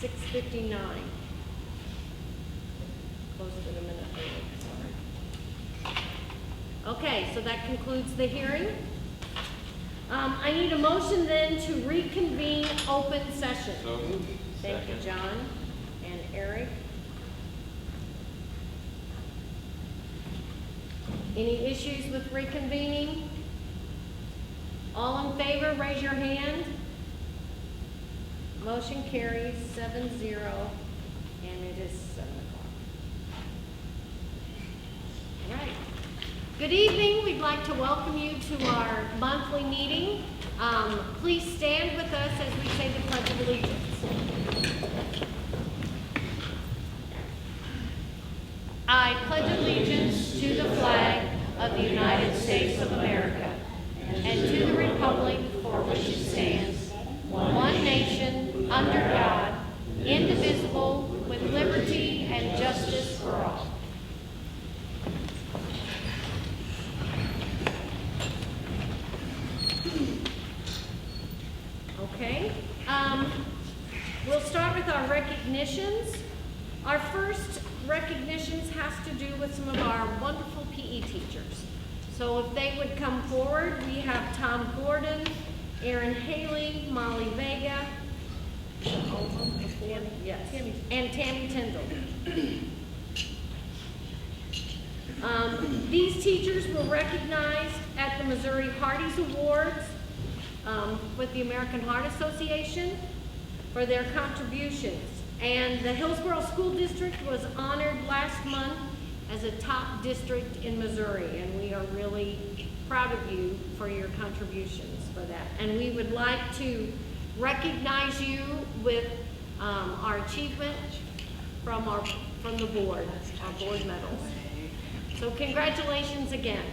6:59. Closed it a minute early, sorry. Okay, so that concludes the hearing. I need a motion then to reconvene open session. So moved. Thank you, John and Eric. Any issues with reconvening? All in favor, raise your hand. Motion carries 7-0, and it is 7 o'clock. All right. Good evening. We'd like to welcome you to our monthly meeting. Please stand with us as we say the Pledge of Allegiance. I pledge allegiance to the flag of the United States of America and to the republic for which it stands, one nation, under God, indivisible, with liberty and justice for all. Okay, we'll start with our recognitions. Our first recognitions has to do with some of our wonderful PE teachers. So if they would come forward, we have Tom Gordon, Aaron Haley, Molly Vega, and Tammy Tyndall. These teachers were recognized at the Missouri Hearties Awards with the American Heart Association for their contributions. And the Hillsborough School District was honored last month as a top district in Missouri, and we are really proud of you for your contributions for that. And we would like to recognize you with our achievement from the board, our board medals. So congratulations again.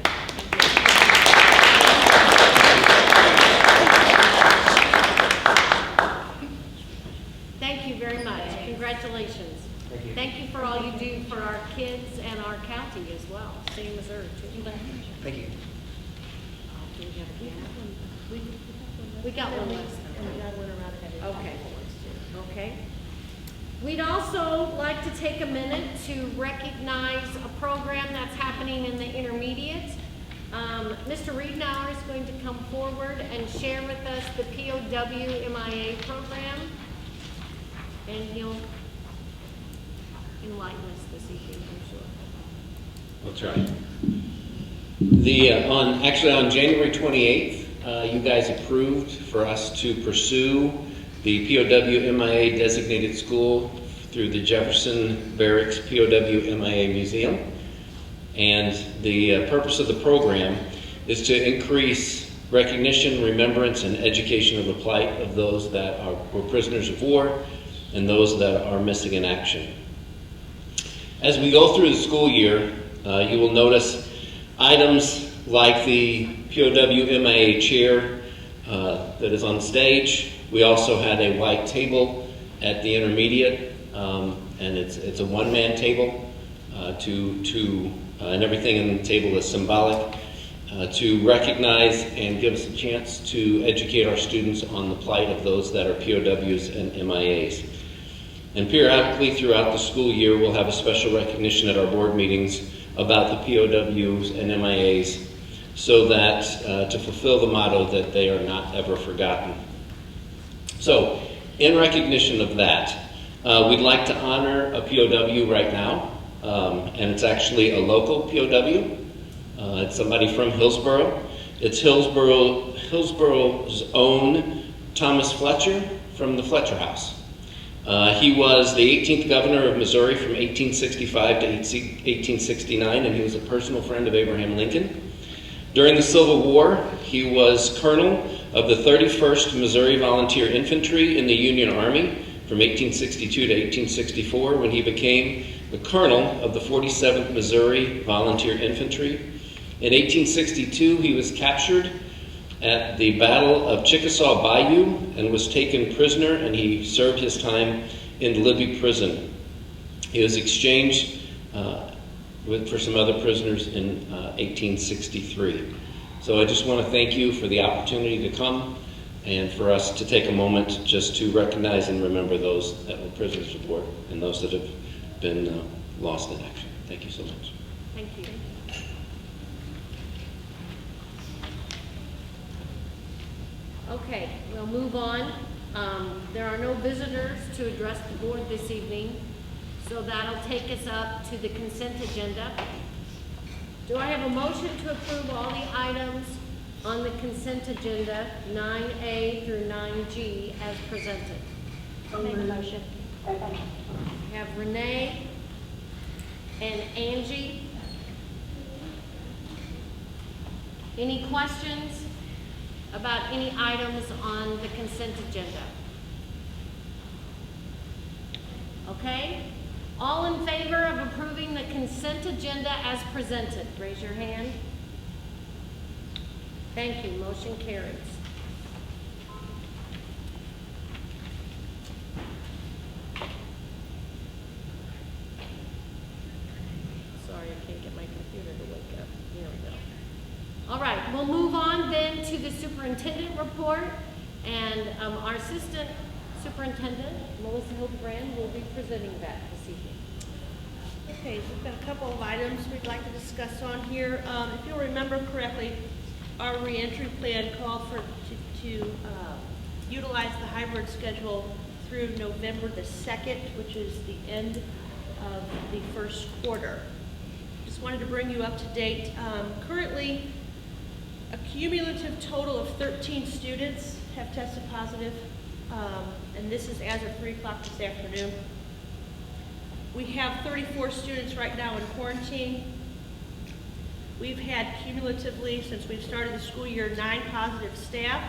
Thank you very much. Congratulations. Thank you. Thank you for all you do for our kids and our county as well, state of Missouri too. Thank you. We got one last time. Okay. Okay. We'd also like to take a minute to recognize a program that's happening in the intermediate. Mr. Riednauer is going to come forward and share with us the POW MIA program, and he'll enlighten us this evening, I'm sure. I'll try. On January 28th, you guys approved for us to pursue the POW MIA designated school through the Jefferson Barracks POW MIA Museum. And the purpose of the program is to increase recognition, remembrance, and education of the plight of those that were prisoners of war and those that are missing in action. As we go through the school year, you will notice items like the POW MIA chair that is on stage. We also had a white table at the intermediate, and it's a one-man table and everything in the table is symbolic to recognize and give us a chance to educate our students on the plight of those that are POWs and MIAs. And periodically throughout the school year, we'll have a special recognition at our board meetings about the POWs and MIAs so that to fulfill the motto that they are not ever forgotten. So, in recognition of that, we'd like to honor a POW right now, and it's actually a local POW. It's somebody from Hillsborough. It's Hillsborough's own Thomas Fletcher from the Fletcher House. He was the 18th governor of Missouri from 1865 to 1869, and he was a personal friend of Abraham Lincoln. During the Civil War, he was colonel of the 31st Missouri Volunteer Infantry in the Union Army from 1862 to 1864, when he became the colonel of the 47th Missouri Volunteer Infantry. In 1862, he was captured at the Battle of Chickasaw Bayou and was taken prisoner, and he served his time in Libby Prison. He was exchanged for some other prisoners in 1863. So I just want to thank you for the opportunity to come and for us to take a moment just to recognize and remember those that were prisoners of war and those that have been lost in action. Thank you so much. Thank you. Okay, we'll move on. There are no visitors to address the board this evening, so that'll take us up to the consent agenda. Do I have a motion to approve all the items on the consent agenda, 9A through 9G, as presented? I'll make a motion. We have Renee and Angie. Any questions about any items on the consent agenda? Okay? All in favor of approving the consent agenda as presented, raise your hand. Thank you, motion carries. Sorry, I can't get my computer to wake up. Here we go. All right, we'll move on then to the superintendent report, and our assistant superintendent, Melissa Hildebrand, will be presenting that this evening. Okay, so we've got a couple of items we'd like to discuss on here. If you'll remember correctly, our reentry plan called for to utilize the hybrid schedule through November the 2nd, which is the end of the first quarter. Just wanted to bring you up to date. Currently, a cumulative total of 13 students have tested positive, and this is as of 3 o'clock this afternoon. We have 34 students right now in quarantine. We've had cumulatively, since we've started the school year, 9 positive staff,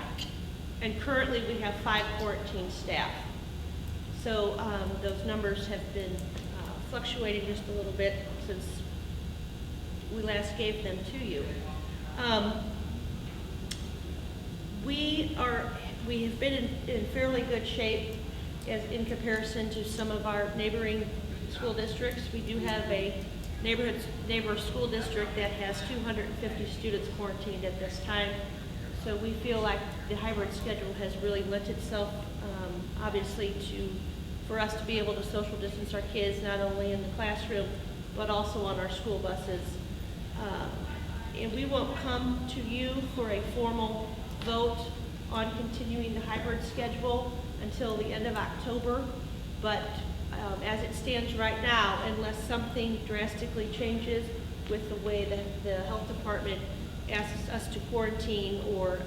and currently we have 5 quarantined staff. So those numbers have been fluctuating just a little bit since we last gave them to you. We have been in fairly good shape in comparison to some of our neighboring school districts. We do have a neighbor school district that has 250 students quarantined at this time. So we feel like the hybrid schedule has really lent itself, obviously, for us to be able to social distance our kids, not only in the classroom, but also on our school buses. And we won't come to you for a formal vote on continuing the hybrid schedule until the end of October. But as it stands right now, unless something drastically changes with the way that the health department asks us to quarantine or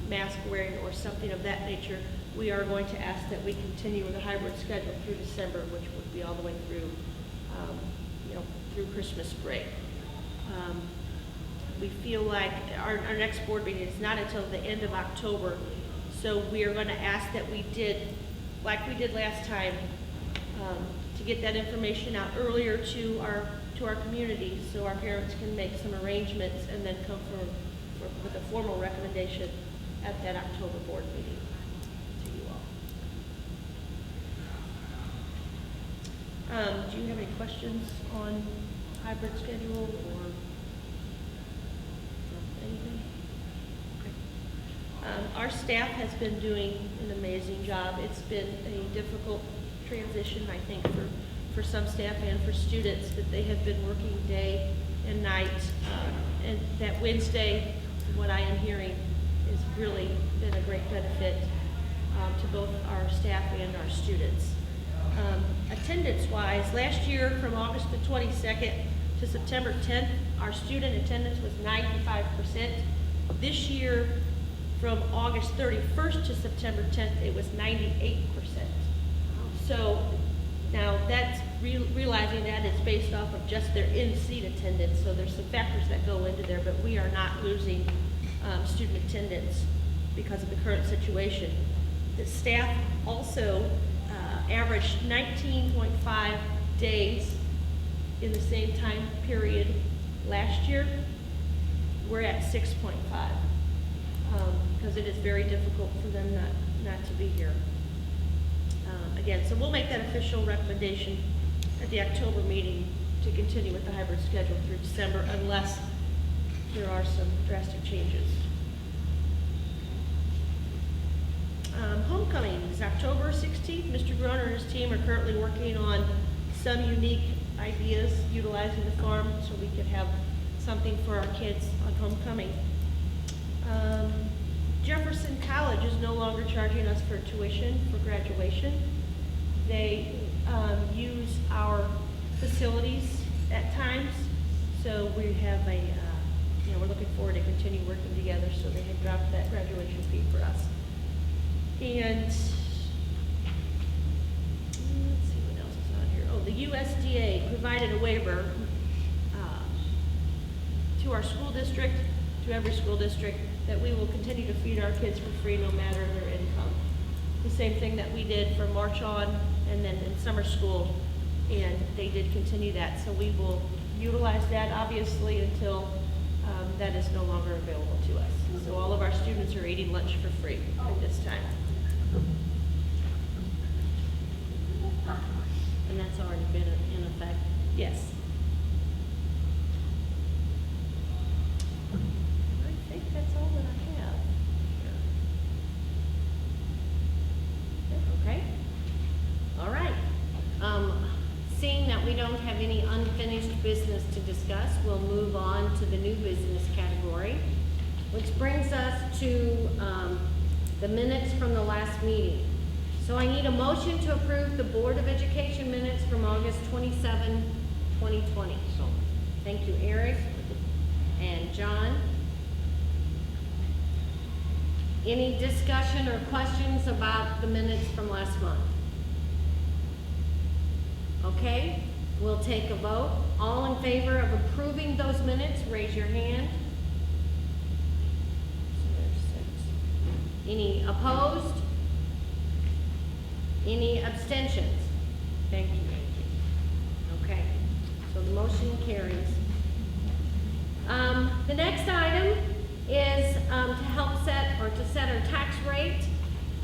mask wearing or something of that nature, we are going to ask that we continue with the hybrid schedule through December, which would be all the way through, through Christmas break. We feel like our next board meeting is not until the end of October, so we are going to ask that we did, like we did last time, to get that information out earlier to our community, so our parents can make some arrangements and then come with a formal recommendation at that October board meeting to you all. Do you have any questions on hybrid schedule or anything? Okay. Our staff has been doing an amazing job. It's been a difficult transition, I think, for some staff and for students, that they have been working day and night. And that Wednesday, from what I am hearing, has really been a great benefit to both our staff and our students. Attendance-wise, last year from August the 22nd to September 10th, our student attendance was 95%. This year, from August 31st to September 10th, it was 98%. So now that's realizing that it's based off of just their in-seat attendance, so there's some factors that go into there, but we are not losing student attendance because of the current situation. The staff also averaged 19.5 days in the same time period last year. We're at 6.5 because it is very difficult for them not to be here. Again, so we'll make that official recommendation at the October meeting to continue with the hybrid schedule through December unless there are some drastic changes. Homecoming is October 16th. Mr. Groner and his team are currently working on some unique ideas utilizing the farm so we could have something for our kids on homecoming. Jefferson College is no longer charging us for tuition for graduation. They use our facilities at times, so we have we're looking forward to continue working together, so they have dropped that graduation fee for us. And let's see what else is on here. Oh, the USDA provided a waiver to our school district, to every school district, that we will continue to feed our kids for free no matter their income. The same thing that we did from March on and then in summer school, and they did continue that. So we will utilize that obviously until that is no longer available to us. So all of our students are eating lunch for free at this time. And that's already been in effect. Yes. I think that's all that I have. Okay. All right. Seeing that we don't have any unfinished business to discuss, we'll move on to the new business category, which brings us to the minutes from the last meeting. So I need a motion to approve the Board of Education minutes from August 27, 2020. Thank you, Eric and John. Any discussion or questions about the minutes from last month? Okay, we'll take a vote. All in favor of approving those minutes, raise your hand. So there's 6. Any opposed? Any abstentions? Thank you, Angie. Okay, so the motion carries. The next item is to help set or to set our tax rate.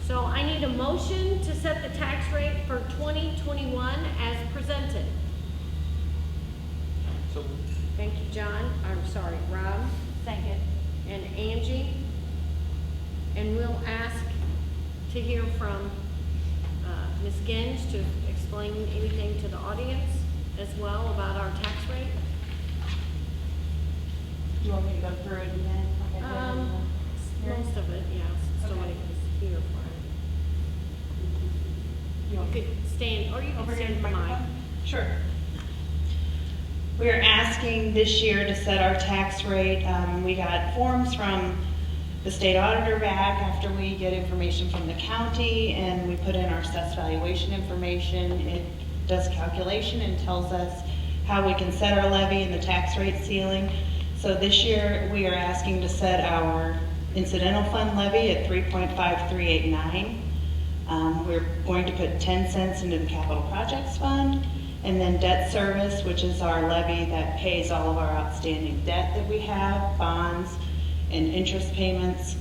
So I need a motion to set the tax rate for 2021 as presented. So, Thank you, John. I'm sorry, Rob. Second. And Angie. And we'll ask to hear from Ms. Genge to explain anything to the audience as well about our tax rate. You want me to go through it again? like I did in the hearing? Most of it, yes. So Okay. it is here for You want You me could stand, or you over could here stand in for the mine. microphone? Sure. We are asking this year to set our tax rate. We got forms from the state auditor back after we get information from the county, and we put in our assessed valuation information. It does calculation and tells us how we can set our levy and the tax rate ceiling. So this year, we are asking to set our incidental fund levy at 3.5389. We're going to put 10 cents into the capital projects fund, and then debt service, which is our levy that pays all of our outstanding debt that we have, bonds and interest payments.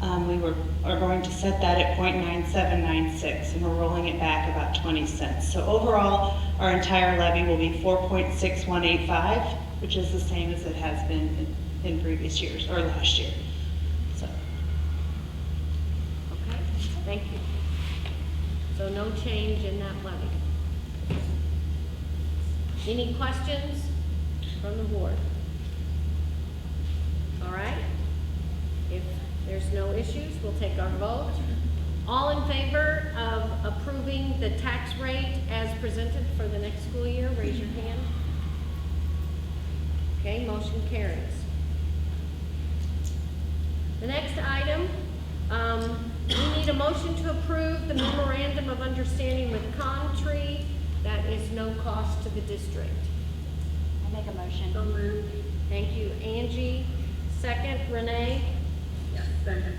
Are going to set that at 0.9796, and we're rolling it back about 20 cents. So overall, our entire levy will be 4.6185, which is the same as it has been in previous years, or last year. So, Okay, thank you. So no change in that levy. Any questions from the board? All right. If there's no issues, we'll take our vote. All in favor of approving the tax rate as presented for the next school year, raise your hand. Okay, motion carries. The next item, we need a motion to approve the memorandum of understanding with Contree. That is no cost to the district. I make a motion. So moved. Thank you, Angie. Second, Renee. Yes, second.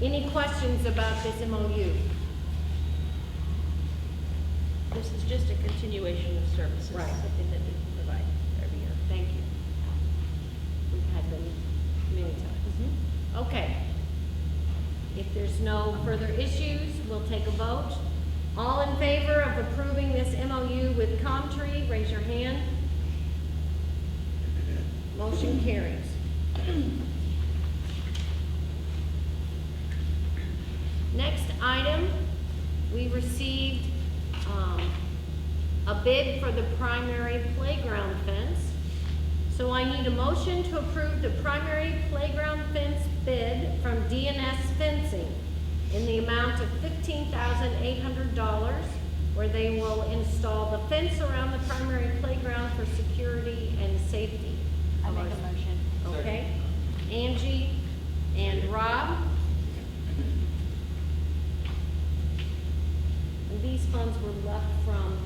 Any questions about this MOU? This is just a continuation of services. Right. Something that we provide every year. Thank you. We've had them many times. Okay. If there's no further issues, we'll take a vote. All in favor of approving this MOU with Comtree, raise your hand. Motion carries. Next item, we received a bid for the primary playground fence. So I need a motion to approve the primary playground fence bid from DNS Fencing in the amount of $15,800, where they will install the fence around the primary playground for security and safety. I make a motion. Okay, Angie and Rob. And these funds were left from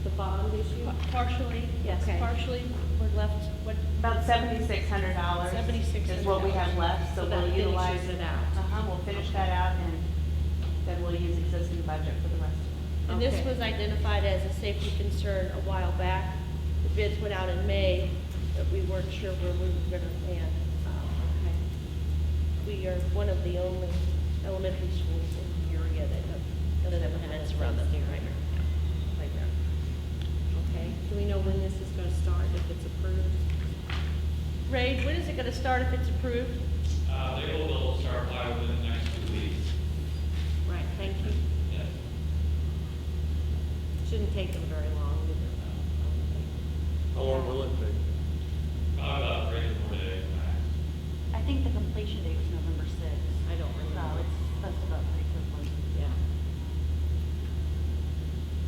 the bond issue? Partially, yes, Okay. partially, we're left, what? About $7,600. $7,600. Is what we have left, so So that we'll utilize. finishes it out. We'll finish that out, and then we'll use existing budget for the rest of it. And this Okay. was identified as a safety concern a while back. The bids went out in May, but we weren't sure where we were gonna land. We are one of the only elementary schools in the area that doesn't have a fence around the primary playground. Okay, do we know when this is gonna start, if it's approved? Ray, when is it gonna start if it's approved? They will build start live within the next 2 weeks. Right, thank you. Yes. Shouldn't take them very long, do they? How long will it take? About 3 to 4 days max. I think the completion date was November 6th. I don't So remember. it's supposed to go pretty quickly. Yeah.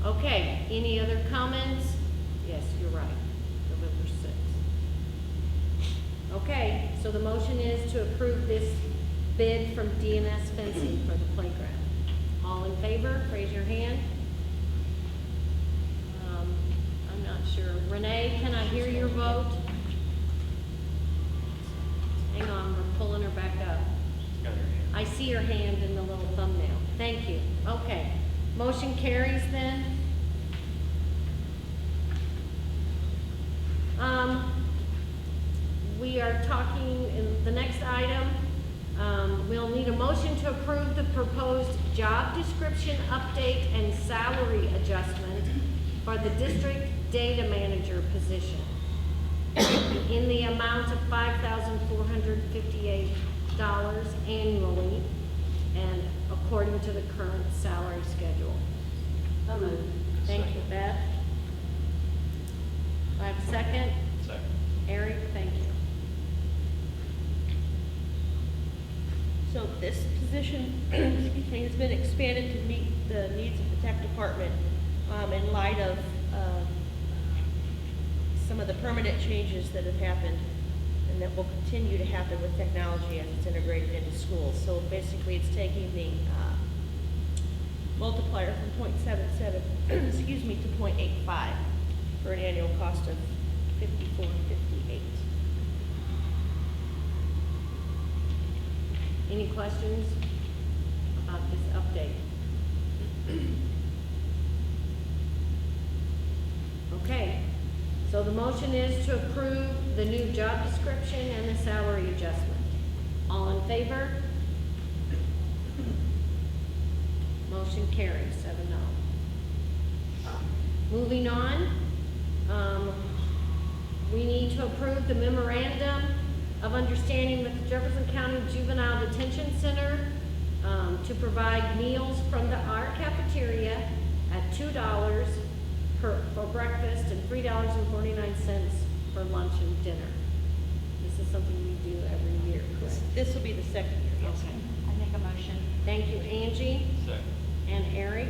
Okay, any other comments? Yes, you're right, November 6th. Okay, so the motion is to approve this bid from DNS Fencing for the playground. All in favor, raise your hand. I'm not sure. Renee, can I hear your vote? Hang on, we're pulling her back up. I see her hand in the little thumbnail. Thank you. Okay. Motion carries then. We are talking in the next item. We'll need a motion to approve the proposed job description update and salary adjustment for the district data manager position in the amount of $5,458 annually and according to the current salary schedule. So moved. Thank you, Beth. Do I have a second? Second. Eric, thank you. So this position, excuse me, has been expanded to meet the needs of the tech department in light of some of the permanent changes that have happened and that will continue to happen with technology as it's integrated into schools. So basically, it's taking the multiplier from 0.77, excuse me, to 0.85 for an annual cost of $54.58. Any questions about this update? Okay, so the motion is to approve the new job description and the salary adjustment. All in favor? Motion carries 7-0. Moving on, we need to approve the memorandum of understanding with the Jefferson County Juvenile Detention Center to provide meals from our cafeteria at $2 for breakfast and $3.49 for lunch and dinner. This is something we do every year, correct? This will be the second year, yes. Okay. I make a motion. Thank you, Angie Second. and Eric.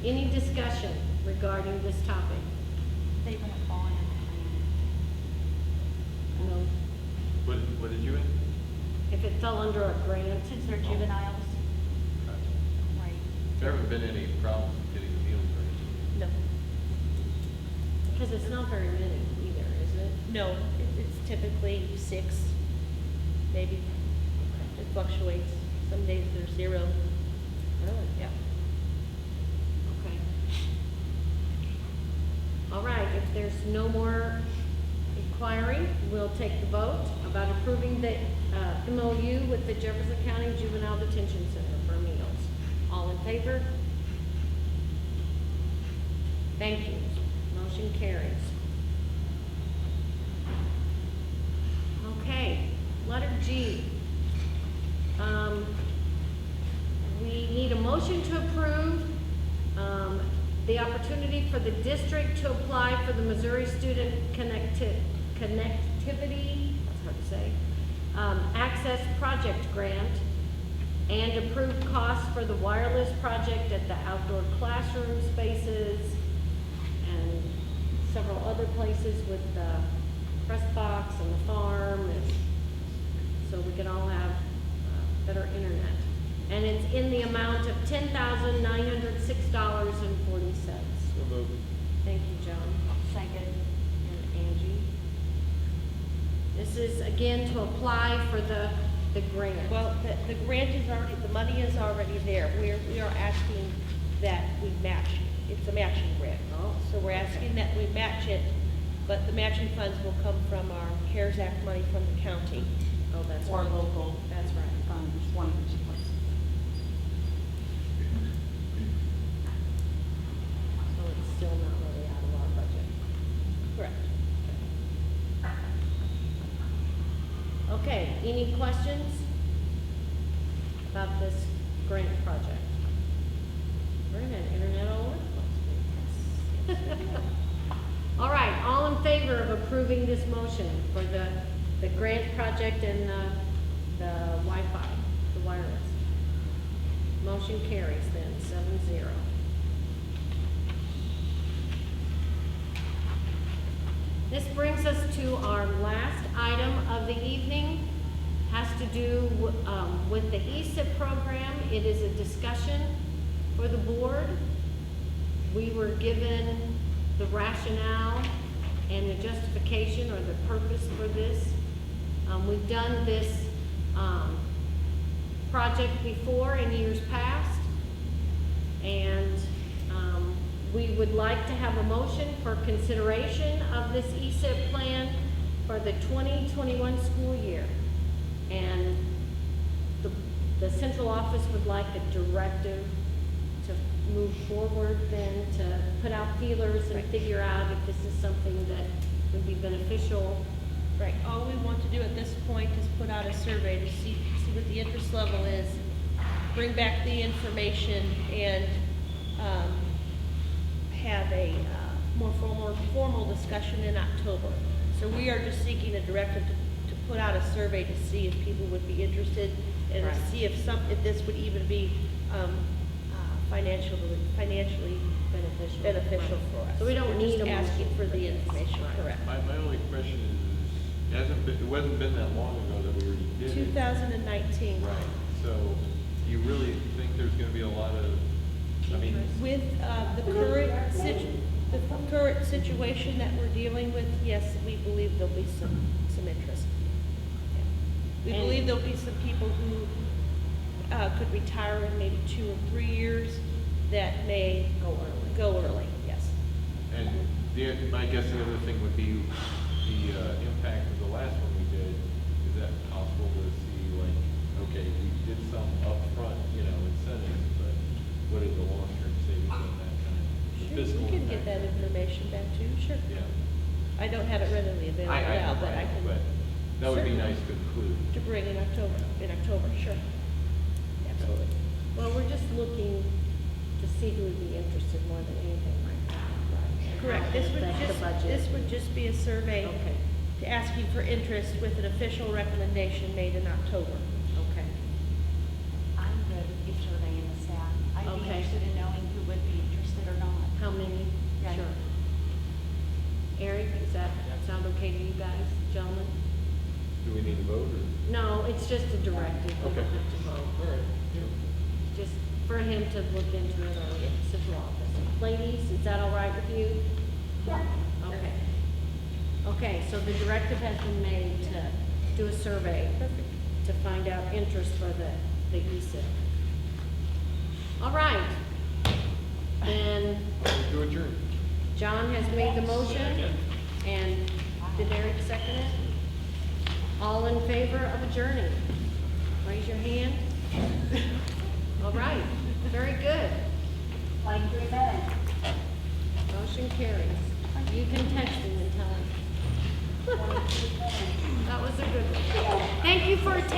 Any discussion regarding this topic? They wouldn't fall under the No. What did you add? If it fell under a grant, plan. Since they're juveniles, right. There haven't been any problems with getting the meals ready. No, because it's not very many either, is it? no, it's typically 6, maybe. It fluctuates. Some days there's 0. Really? Yeah. Okay. All right, if there's no more inquiry, we'll take the vote about approving the MOU with the Jefferson County Juvenile Detention Center for meals. All in favor? Thank you. Motion carries. Okay, G. We need a motion to approve the opportunity for the district to apply for the Missouri Student Connectivity, that's hard to say, Access Project Grant, and approve costs for the wireless project at the outdoor classroom spaces and several other places with the press box and the farm, and so we can all have better internet. And it's in the amount of $10,906.40. So moved. Thank you, Joan. Second. And Angie. This is again to apply for the grant. Well, the grant is already, the money is already there. We are asking that we match. It's a matching grant. Oh, So we're asking that we match it, but the matching funds will come from our CARES Act money from the county. Oh, that's Or right. local That's right. funds, one of the two places. So it's still not really out of our budget. Correct. Okay, any questions about this grant project? We're gonna have internet all over the place. All right, all in favor of approving this motion for the grant project and the Wi-Fi, the wireless? Motion carries then, 7-0. This brings us to our last item of the evening. Has to do with the ESIP program. It is a discussion for the board. We were given the rationale and the justification or the purpose for this. We've done this project before in years past, and we would like to have a motion for consideration of this ESIP plan for the 2021 school year. And the central office would like a directive to move forward then, to put out feelers and figure out if this is something that would be beneficial. Right, all we want to do at this point is put out a survey to see what the interest level is, bring back the information, and have a more formal discussion in October. So we are just seeking a directive to put out a survey to see if people would be interested, and Right. see if this would even be financially beneficial for us. So we don't We're need just a motion asking for for the this. information, Right. correct. My only question is, it wasn't been that long ago that we already did it. 2019. Right, so do you really think there's gonna be a lot of, I mean, With the current situation that we're dealing with, yes, we believe there'll be some interest. Yeah. We And- believe there'll be some people who could retire in maybe 2 or 3 years that may go early, yes. and I guess the other thing would be the impact of the last one we did. Is that possible to see, like, okay, we did some upfront, incentives, but what is the long-term savings on that kind of Sure, fiscal we can get impact? that information back to you, sure. Yeah. I don't have it readily available I now, know, but I right, can, but that would be Certainly. nice to include. to bring in October, sure. Absolutely. Well, we're just looking to see who would be interested more than anything right now. And Correct, how it this would affect the just, budget. this would just be a survey Okay, to ask you for interest with an official recommendation made in October. okay. I'm good with you surveying the staff. I'd be Okay. interested in knowing who would be interested or not. How many? Right. Sure. Eric, does that sound okay to you guys, gentlemen? Do we need to vote, or? No, it's just a directive. We don't Okay. have to vote. All right. Just for him to look into it or central office. Ladies, is that all right with you? Yeah. Okay. Okay, so the directive has been made to do a survey to find out interest for the ESIP. All right. Then To adjourn. John has made the motion, and did Eric second it? All in favor of adjourning? Raise your hand. All right, very good. Thank you again. Motion carries. You can text him and tell him. That was a good one. Thank you for attending.